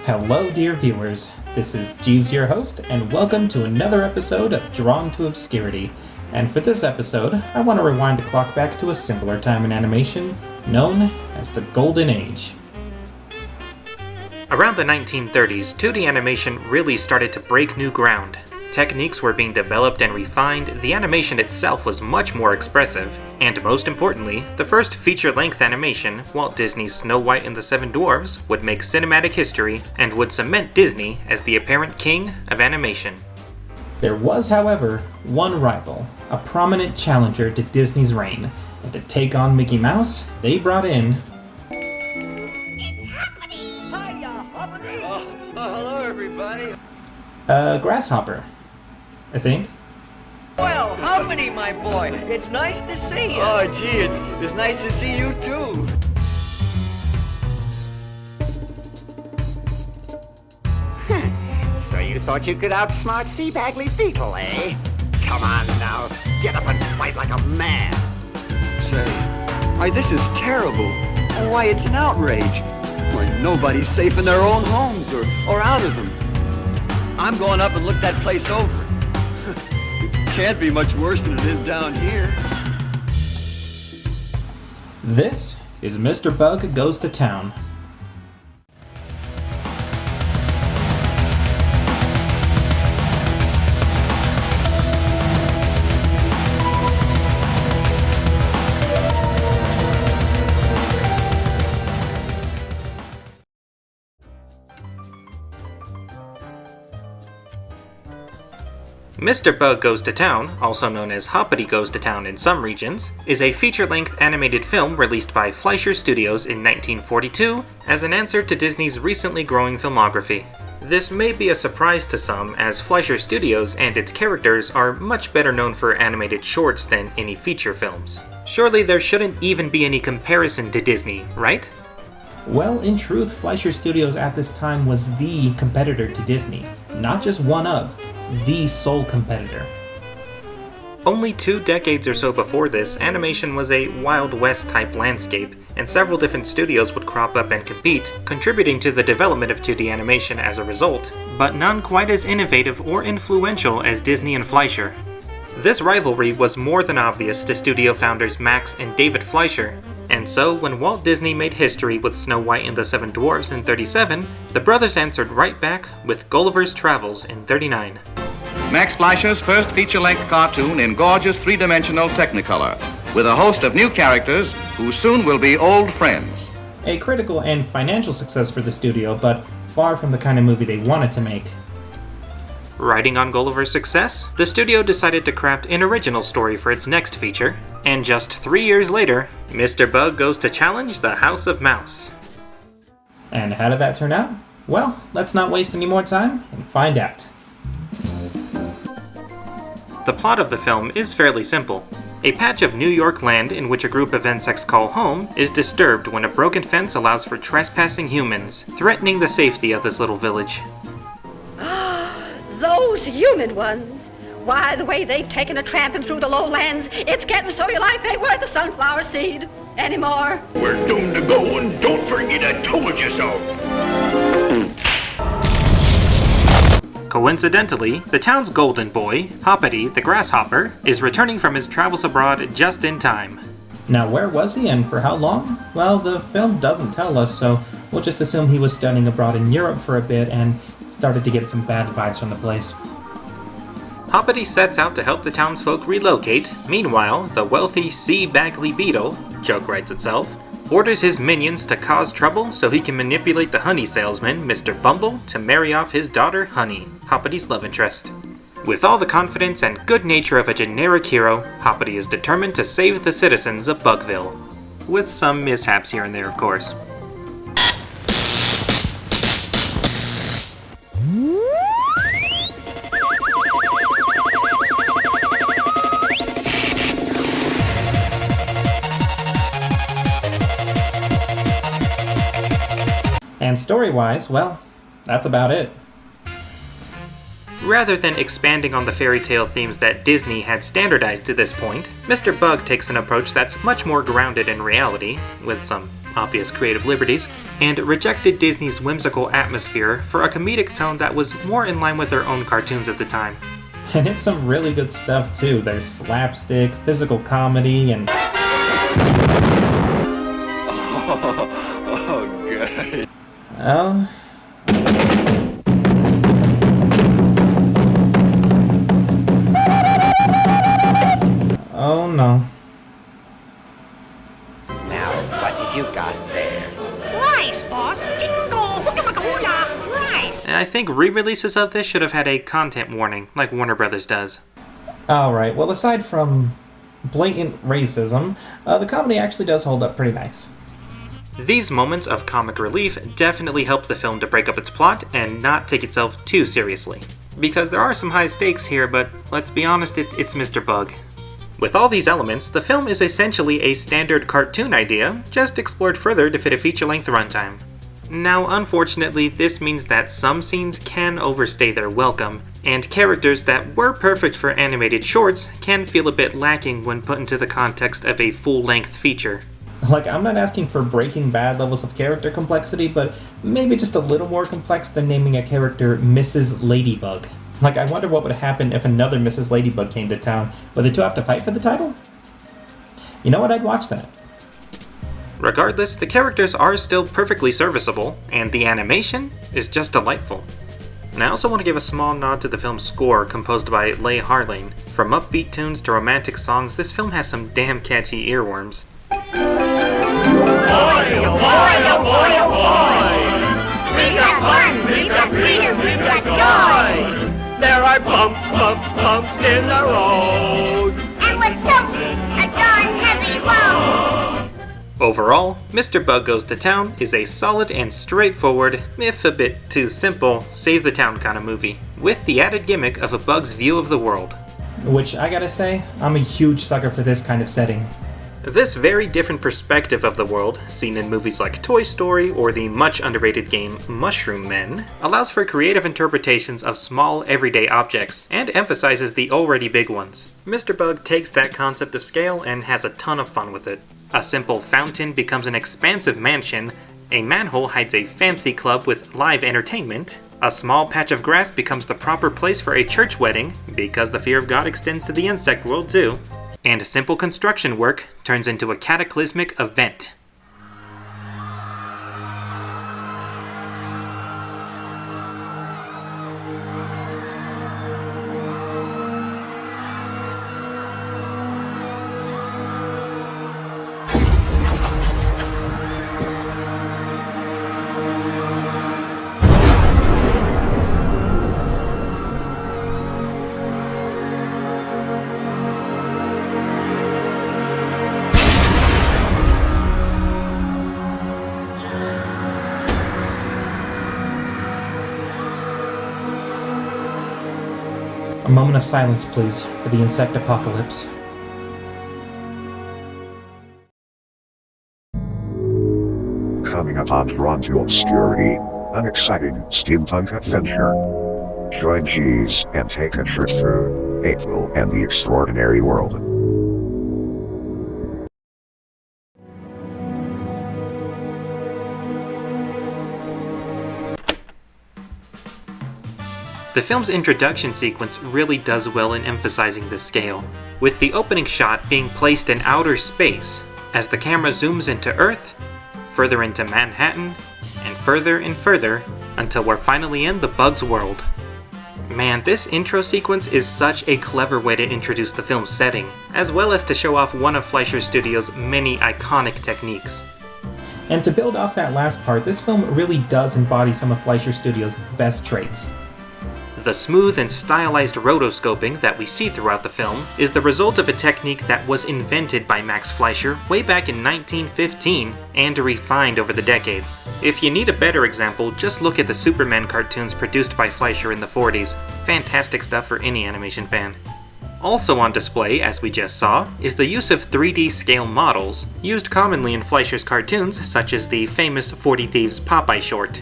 Hello, dear viewers. This is Jeeves, your host, and welcome to another episode of Drawn to Obscurity. And for this episode, I want to rewind the clock back to a simpler time in animation, known as the Golden Age. Around the 1930s, 2D animation really started to break new ground. Techniques were being developed and refined, the animation itself was much more expressive, and most importantly, the first feature-length animation, Walt Disney's Snow White and the Seven Dwarfs, would make cinematic history and would cement Disney as the apparent king of animation. There was, however, one rival, a prominent challenger to Disney's reign, and to take on Mickey Mouse, they brought in... It's happening! Hiya, Hoppity! Hello, everybody. Grasshopper, I think. Well, Hoppity, my boy, it's nice to see you. Oh, gee, it's nice to see you, too. So you thought you could outsmart Sea Bagley Fecal, eh? Come on now, get up and fight like a man. Say, why, this is terrible. Why, it's an outrage. Why, nobody's safe in their own homes or out of them. I'm going up and look that place over. It can't be much worse than it is down here. This is Mr. Bug Goes to Town. Mr. Bug Goes to Town, also known as Hoppity Goes to Town in some regions, is a feature-length animated film released by Fleischer Studios in 1942 as an answer to Disney's recently growing filmography. This may be a surprise to some, as Fleischer Studios and its characters are much better known for animated shorts than any feature films. Surely there shouldn't even be any comparison to Disney, right? Well, in truth, Fleischer Studios at this time was the competitor to Disney, not just one of, the sole competitor. Only 2 decades or so before this, animation was a Wild West type landscape, and several different studios would crop up and compete, contributing to the development of 2D animation as a result, but none quite as innovative or influential as Disney and Fleischer. This rivalry was more than obvious to studio founders Max and David Fleischer, and so when Walt Disney made history with Snow White and the Seven Dwarfs in '37, the brothers answered right back with Gulliver's Travels in '39. Max Fleischer's first feature-length cartoon in gorgeous three-dimensional Technicolor, with a host of new characters who soon will be old friends. A critical and financial success for the studio, but far from the kind of movie they wanted to make. Riding on Gulliver's success, the studio decided to craft an original story for its next feature, and just 3 years later, Mr. Bug goes to challenge the House of Mouse. And how did that turn out? Well, let's not waste any more time and find out. The plot of the film is fairly simple. A patch of New York land in which a group of insects call home is disturbed when a broken fence allows for trespassing humans, threatening the safety of this little village. Those human ones. Why, the way they've taken a tramping through the lowlands, it's getting so your life ain't worth a sunflower seed anymore. We're doomed to go, and don't forget I told you so. Coincidentally, the town's golden boy, Hoppity the Grasshopper, is returning from his travels abroad just in time. Now, where was he and for how long? Well, the film doesn't tell us, so we'll just assume he was studying abroad in Europe for a bit and started to get some bad vibes from the place. Hoppity sets out to help the townsfolk relocate. Meanwhile, the wealthy C. Bagley Beetle, joke writes itself, orders his minions to cause trouble so he can manipulate the honey salesman, Mr. Bumble, to marry off his daughter, Honey, Hoppity's love interest. With all the confidence and good nature of a generic hero, Hoppity is determined to save the citizens of Bugville. With some mishaps here and there, of course. And story-wise, well, that's about it. Rather than expanding on the fairy tale themes that Disney had standardized to this point, Mr. Bug takes an approach that's much more grounded in reality, with some obvious creative liberties, and rejected Disney's whimsical atmosphere for a comedic tone that was more in line with their own cartoons at the time. And it's some really good stuff too. There's slapstick, physical comedy, and... Oh, good. Oh... Oh no. Now, what have you got there? Rice, boss. Jingle, hookamakaoola, rice. And I think re-releases of this should have had a content warning, like Warner Brothers does. Alright, well aside from blatant racism, the comedy actually does hold up pretty nice. These moments of comic relief definitely help the film to break up its plot and not take itself too seriously. Because there are some high stakes here, but let's be honest, it's Mr. Bug. With all these elements, the film is essentially a standard cartoon idea, just explored further to fit a feature-length runtime. Now, unfortunately, this means that some scenes can overstay their welcome, and characters that were perfect for animated shorts can feel a bit lacking when put into the context of a full-length feature. Like, I'm not asking for Breaking Bad levels of character complexity, but maybe just a little more complex than naming a character Mrs. Ladybug. Like, I wonder what would happen if another Mrs. Ladybug came to town. Would the two have to fight for the title? You know what, I'd watch that. Regardless, the characters are still perfectly serviceable, and the animation is just delightful. And I also want to give a small nod to the film's score, composed by Leigh Harlane. From upbeat tunes to romantic songs, this film has some damn catchy earworms. Boy, oh boy, oh boy, oh boy! We've got fun, we've got freedom, we've got joy! There are bumps, bumps, bumps in the road. And with soap, a darn heavy load. Overall, Mr. Bug Goes to Town is a solid and straightforward, if a bit too simple, save the town kind of movie, with the added gimmick of a bug's view of the world. Which, I gotta say, I'm a huge sucker for this kind of setting. This very different perspective of the world, seen in movies like Toy Story or the much underrated game Mushroom Men, allows for creative interpretations of small everyday objects, and emphasizes the already big ones. Mr. Bug takes that concept of scale and has a ton of fun with it. A simple fountain becomes an expansive mansion, a manhole hides a fancy club with live entertainment, a small patch of grass becomes the proper place for a church wedding, because the fear of God extends to the insect world too, and simple construction work turns into a cataclysmic event. A moment of silence, please, for the insect apocalypse. Coming up on Drawn to Obscurity, an exciting steampunk adventure. Join JEEVES and take a trip through April and the extraordinary world. The film's introduction sequence really does well in emphasizing this scale, with the opening shot being placed in outer space, as the camera zooms into Earth, further into Manhattan, and further, until we're finally in the Bug's world. Man, this intro sequence is such a clever way to introduce the film's setting, as well as to show off one of Fleischer Studios' many iconic techniques. And to build off that last part, this film really does embody some of Fleischer Studios' best traits. The smooth and stylized rotoscoping that we see throughout the film is the result of a technique that was invented by Max Fleischer way back in 1915 and refined over the decades. If you need a better example, just look at the Superman cartoons produced by Fleischer in the 40s. Fantastic stuff for any animation fan. Also on display, as we just saw, is the use of 3D scale models, used commonly in Fleischer's cartoons such as the famous 40 Thieves Popeye short.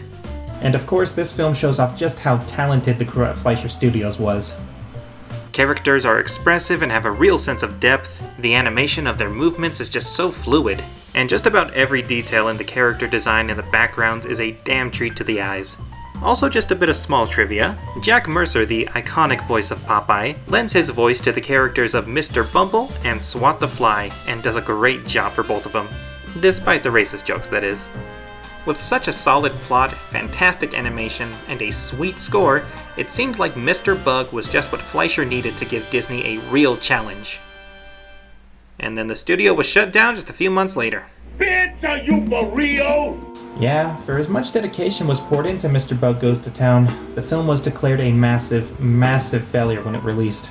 And of course, this film shows off just how talented the crew at Fleischer Studios was. Characters are expressive and have a real sense of depth, the animation of their movements is just so fluid, and just about every detail in the character design and the backgrounds is a damn treat to the eyes. Also, just a bit of small trivia, Jack Mercer, the iconic voice of Popeye, lends his voice to the characters of Mr. Bumble and Swat the Fly, and does a great job for both of them. Despite the racist jokes, that is. With such a solid plot, fantastic animation, and a sweet score, it seemed like Mr. Bug was just what Fleischer needed to give Disney a real challenge. And then the studio was shut down just a few months later. Bitch, are you for real? Yeah, for as much dedication was poured into Mr. Bug Goes to Town, the film was declared a massive, massive failure when it released.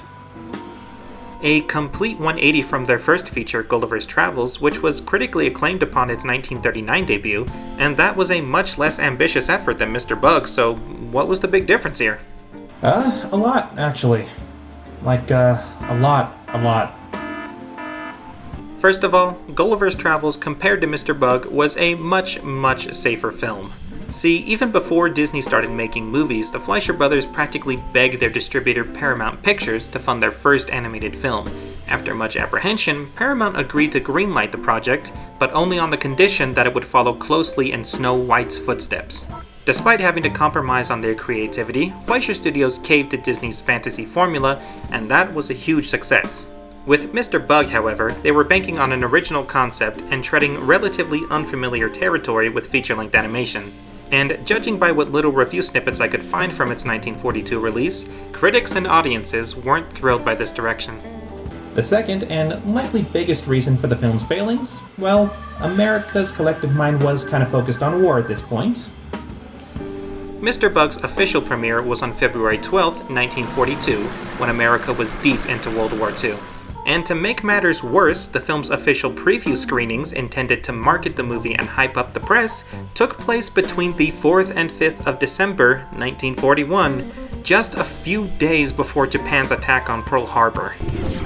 A complete 180 from their first feature, Gulliver's Travels, which was critically acclaimed upon its 1939 debut, and that was a much less ambitious effort than Mr. Bug, so what was the big difference here? A lot, actually. A lot. First of all, Gulliver's Travels compared to Mr. Bug was a much, much safer film. See, even before Disney started making movies, the Fleischer brothers practically begged their distributor Paramount Pictures to fund their first animated film. After much apprehension, Paramount agreed to greenlight the project, but only on the condition that it would follow closely in Snow White's footsteps. Despite having to compromise on their creativity, Fleischer Studios caved to Disney's fantasy formula, and that was a huge success. With Mr. Bug, however, they were banking on an original concept and treading relatively unfamiliar territory with feature-length animation. And judging by what little review snippets I could find from its 1942 release, critics and audiences weren't thrilled by this direction. The second and likely biggest reason for the film's failings? Well, America's collective mind was kind of focused on war at this point. Mr. Bug's official premiere was on February 12, 1942, when America was deep into World War II. And to make matters worse, the film's official preview screenings intended to market the movie and hype up the press took place between the 4th and 5th of December, 1941, just a few days before Japan's attack on Pearl Harbor.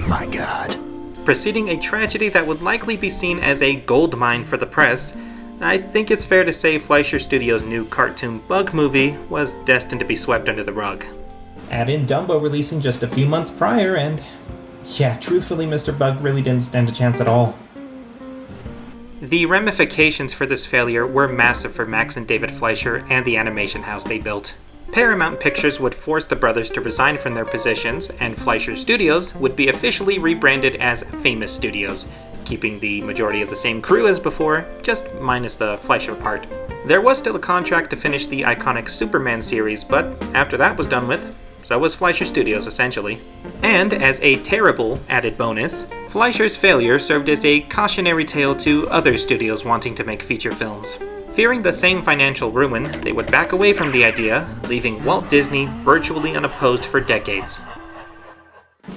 My God. Preceding a tragedy that would likely be seen as a goldmine for the press, I think it's fair to say Fleischer Studios' new cartoon Bug movie was destined to be swept under the rug. Add in Dumbo releasing just a few months prior, and yeah, truthfully, Mr. Bug really didn't stand a chance at all. The ramifications for this failure were massive for Max and David Fleischer and the animation house they built. Paramount Pictures would force the brothers to resign from their positions, and Fleischer Studios would be officially rebranded as Famous Studios, keeping the majority of the same crew as before, just minus the Fleischer part. There was still a contract to finish the iconic Superman series, but after that was done with, so was Fleischer Studios essentially. And as a terrible added bonus, Fleischer's failure served as a cautionary tale to other studios wanting to make feature films. Fearing the same financial ruin, they would back away from the idea, leaving Walt Disney virtually unopposed for decades.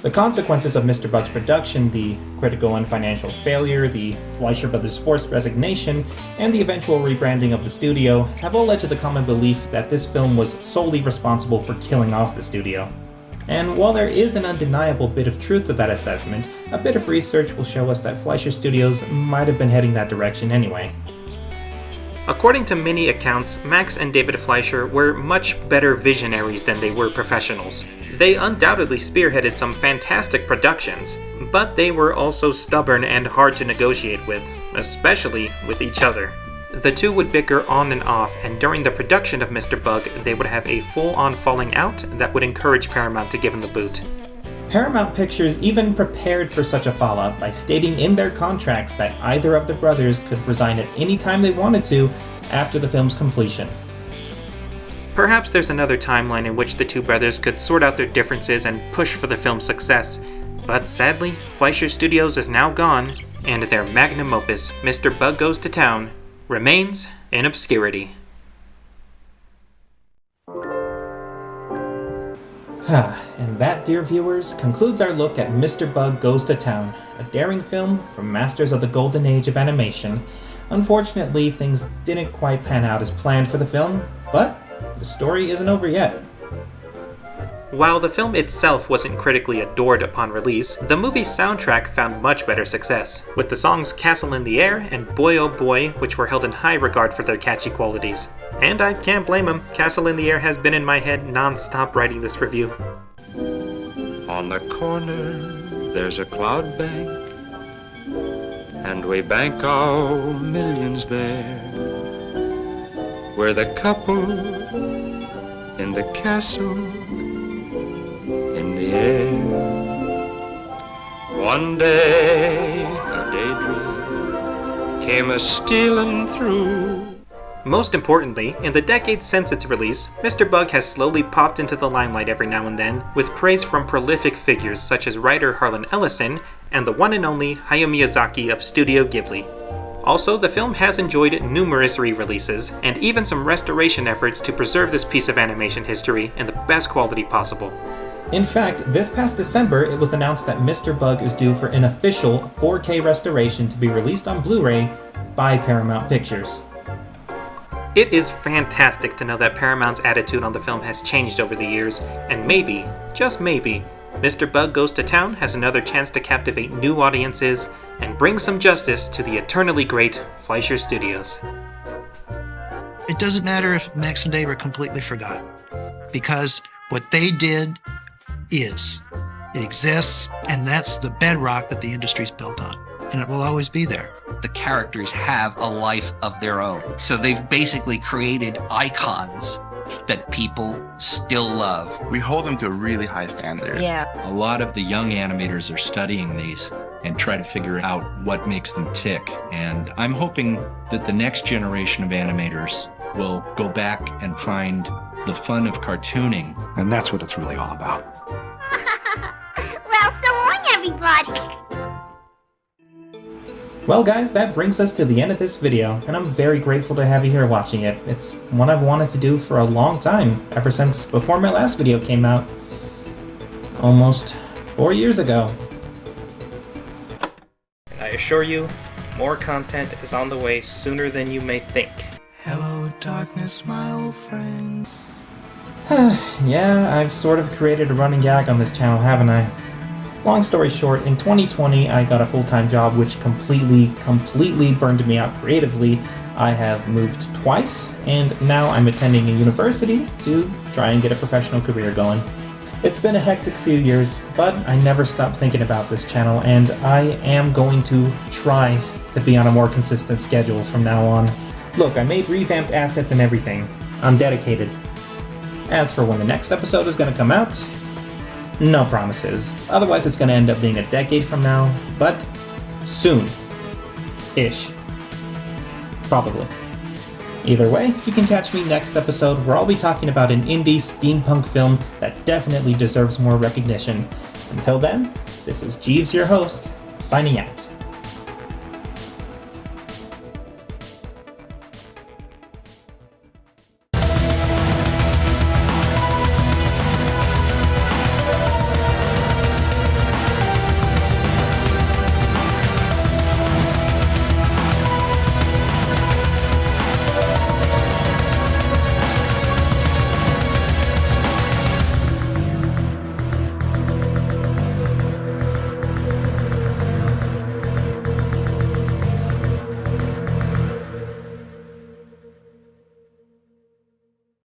The consequences of Mr. Bug's production, the critical and financial failure, the Fleischer brothers' forced resignation, and the eventual rebranding of the studio have all led to the common belief that this film was solely responsible for killing off the studio. And while there is an undeniable bit of truth to that assessment, a bit of research will show us that Fleischer Studios might have been heading that direction anyway. According to many accounts, Max and David Fleischer were much better visionaries than they were professionals. They undoubtedly spearheaded some fantastic productions, but they were also stubborn and hard to negotiate with, especially with each other. The two would bicker on and off, and during the production of Mr. Bug, they would have a full-on falling out that would encourage Paramount to give them the boot. Paramount Pictures even prepared for such a fallout by stating in their contracts that either of the brothers could resign at any time they wanted to after the film's completion. Perhaps there's another timeline in which the two brothers could sort out their differences and push for the film's success, but sadly, Fleischer Studios is now gone, and their magnum opus, Mr. Bug Goes to Town, remains in obscurity. And that, dear viewers, concludes our look at Mr. Bug Goes to Town, a daring film from masters of the golden age of animation. Unfortunately, things didn't quite pan out as planned for the film, but the story isn't over yet. While the film itself wasn't critically adored upon release, the movie's soundtrack found much better success, with the songs Castle in the Air and Boy Oh Boy, which were held in high regard for their catchy qualities. And I can't blame him, Castle in the Air has been in my head non-stop writing this review. On the corner, there's a cloud bank. and we bank our millions there. We're the couple in the castle in the air. One day a daydream came a-stealing through. Most importantly, in the decades since its release, Mr. Bug has slowly popped into the limelight every now and then, with praise from prolific figures such as writer Harlan Ellison and the one and only Hayao Miyazaki of Studio Ghibli. Also, the film has enjoyed numerous re-releases, and even some restoration efforts to preserve this piece of animation history in the best quality possible. In fact, this past December, it was announced that Mr. Bug is due for an official 4K restoration to be released on Blu-ray by Paramount Pictures. It is fantastic to know that Paramount's attitude on the film has changed over the years, and maybe, just maybe, Mr. Bug Goes to Town has another chance to captivate new audiences and bring some justice to the eternally great Fleischer Studios. It doesn't matter if Max and Dave are completely forgotten, because what they did is. It exists, and that's the bedrock that the industry's built on, and it will always be there. The characters have a life of their own. So they've basically created icons that people still love. We hold them to a really high standard. Yeah. A lot of the young animators are studying these and try to figure out what makes them tick. And I'm hoping that the next generation of animators will go back and find the fun of cartooning. And that's what it's really all about. Well, so long, everybody. Well guys, that brings us to the end of this video, and I'm very grateful to have you here watching it. It's one I've wanted to do for a long time, ever since before my last video came out, almost 4 years ago. And I assure you, more content is on the way sooner than you may think. Hello, darkness, my old friend. Yeah, I've sort of created a running gag on this channel, haven't I? Long story short, in 2020 I got a full-time job which completely burned me out creatively. I have moved twice, and now I'm attending a university to try and get a professional career going. It's been a hectic few years, but I never stopped thinking about this channel, and I am going to try to be on a more consistent schedule from now on. Look, I made revamped assets and everything. I'm dedicated. As for when the next episode is going to come out, no promises. Otherwise it's going to end up being a decade from now, but soon-ish. Probably. Either way, you can catch me next episode where I'll be talking about an indie steampunk film that definitely deserves more recognition. Until then, this is Jeeves, your host, signing out.